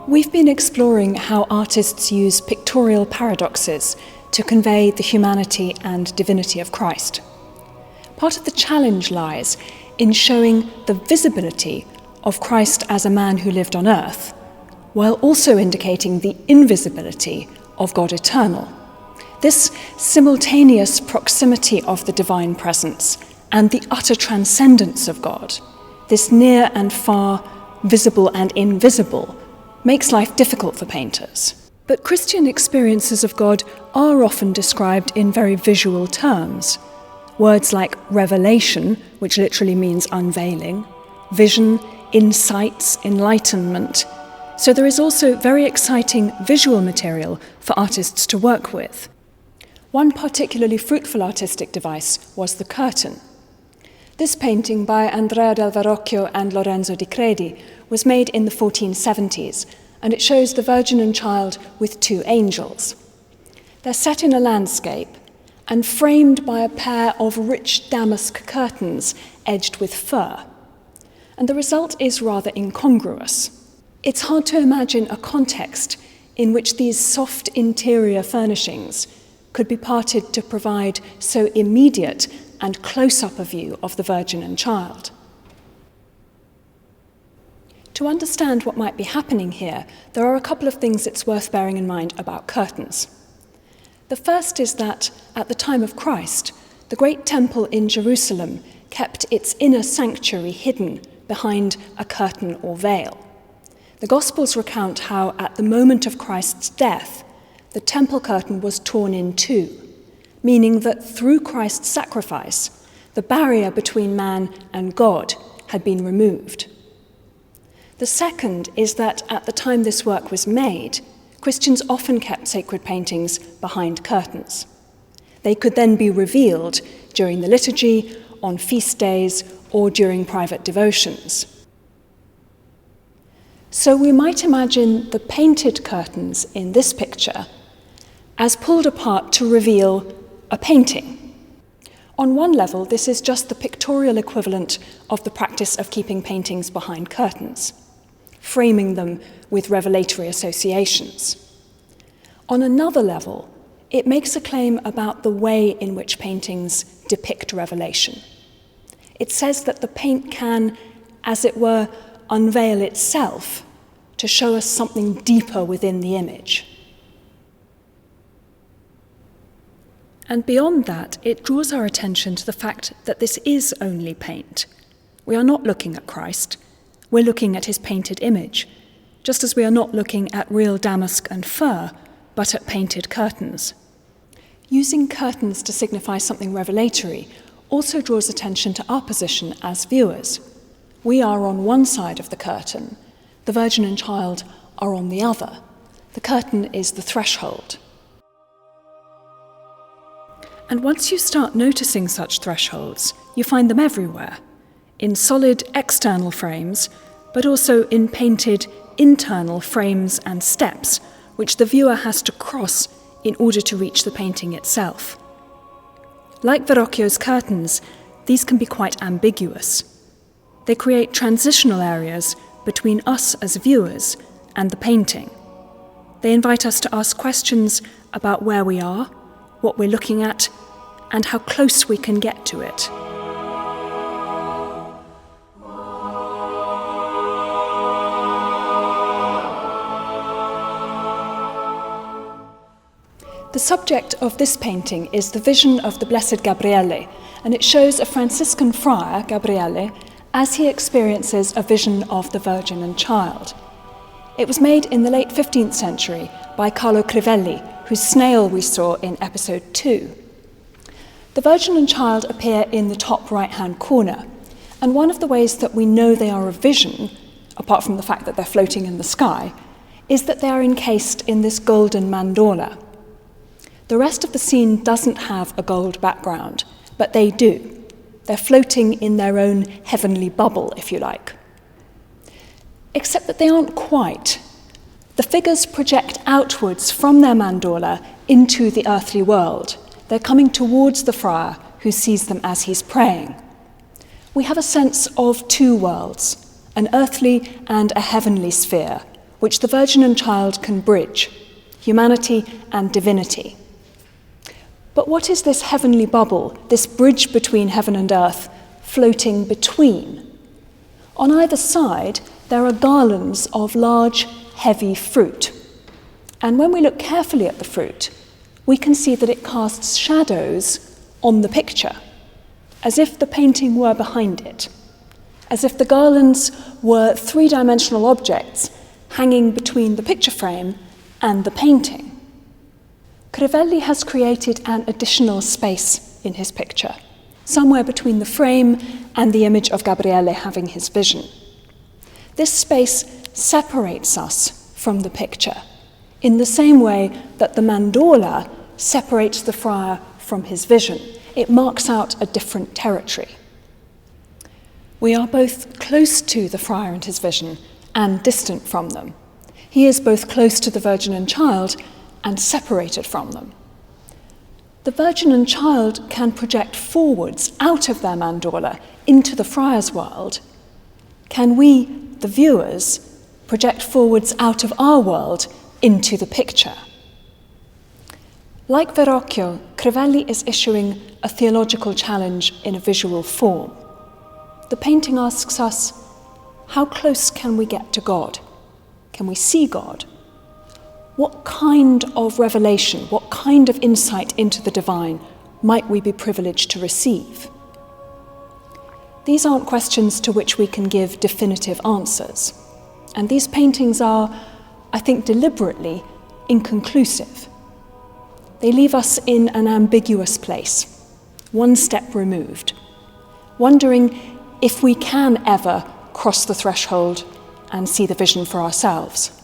We've been exploring how artists use pictorial paradoxes to convey the humanity and divinity of Christ. Part of the challenge lies in showing the visibility of Christ as a man who lived on earth, while also indicating the invisibility of God eternal. This simultaneous proximity of the divine presence and the utter transcendence of God, this near and far, visible and invisible, makes life difficult for painters. But Christian experiences of God are often described in very visual terms. Words like revelation, which literally means unveiling, vision, insights, enlightenment. So there is also very exciting visual material for artists to work with. One particularly fruitful artistic device was the curtain. This painting by Andrea del Verrocchio and Lorenzo di Credi was made in the 1470s, and it shows the Virgin and Child with two angels. They're set in a landscape and framed by a pair of rich damask curtains edged with fur. And the result is rather incongruous. It's hard to imagine a context in which these soft interior furnishings could be parted to provide so immediate and close-up a view of the Virgin and Child. To understand what might be happening here, there are a couple of things it's worth bearing in mind about curtains. The first is that, at the time of Christ, the great temple in Jerusalem kept its inner sanctuary hidden behind a curtain or veil. The Gospels recount how, at the moment of Christ's death, the temple curtain was torn in two, meaning that through Christ's sacrifice, the barrier between man and God had been removed. The second is that at the time this work was made, Christians often kept sacred paintings behind curtains. They could then be revealed during the liturgy, on feast days, or during private devotions. So we might imagine the painted curtains in this picture as pulled apart to reveal a painting. On one level, this is just the pictorial equivalent of the practice of keeping paintings behind curtains, framing them with revelatory associations. On another level, it makes a claim about the way in which paintings depict revelation. It says that the paint can, as it were, unveil itself to show us something deeper within the image. And beyond that, it draws our attention to the fact that this is only paint. We are not looking at Christ. We're looking at his painted image, just as we are not looking at real damask and fur, but at painted curtains. Using curtains to signify something revelatory also draws attention to our position as viewers. We are on one side of the curtain. The Virgin and Child are on the other. The curtain is the threshold. And once you start noticing such thresholds, you find them everywhere, in solid external frames, but also in painted internal frames and steps, which the viewer has to cross in order to reach the painting itself. Like Verrocchio's curtains, these can be quite ambiguous. They create transitional areas between us as viewers and the painting. They invite us to ask questions about where we are, what we're looking at, and how close we can get to it. The subject of this painting is the vision of the Blessed Gabriele, and it shows a Franciscan friar, Gabriele, as he experiences a vision of the Virgin and Child. It was made in the late 15th century by Carlo Crivelli, whose snail we saw in episode 2. The Virgin and Child appear in the top right-hand corner, and one of the ways that we know they are a vision, apart from the fact that they're floating in the sky, is that they are encased in this golden mandorla. The rest of the scene doesn't have a gold background, but they do. They're floating in their own heavenly bubble, if you like. Except that they aren't quite. The figures project outwards from their mandorla into the earthly world. They're coming towards the friar, who sees them as he's praying. We have a sense of two worlds, an earthly and a heavenly sphere, which the Virgin and Child can bridge, humanity and divinity. But what is this heavenly bubble, this bridge between heaven and earth, floating between? On either side, there are garlands of large, heavy fruit. And when we look carefully at the fruit, we can see that it casts shadows on the picture, as if the painting were behind it, as if the garlands were three-dimensional objects hanging between the picture frame and the painting. Crivelli has created an additional space in his picture, somewhere between the frame and the image of Gabriele having his vision. This space separates us from the picture, in the same way that the mandorla separates the friar from his vision. It marks out a different territory. We are both close to the friar and his vision and distant from them. He is both close to the Virgin and Child and separated from them. The Virgin and Child can project forwards out of their mandorla into the friar's world. Can we, the viewers, project forwards out of our world into the picture? Like Verrocchio, Crivelli is issuing a theological challenge in a visual form. The painting asks us, how close can we get to God? Can we see God? What kind of revelation, what kind of insight into the divine might we be privileged to receive? These aren't questions to which we can give definitive answers, and these paintings are, I think, deliberately inconclusive. They leave us in an ambiguous place, one step removed, wondering if we can ever cross the threshold and see the vision for ourselves.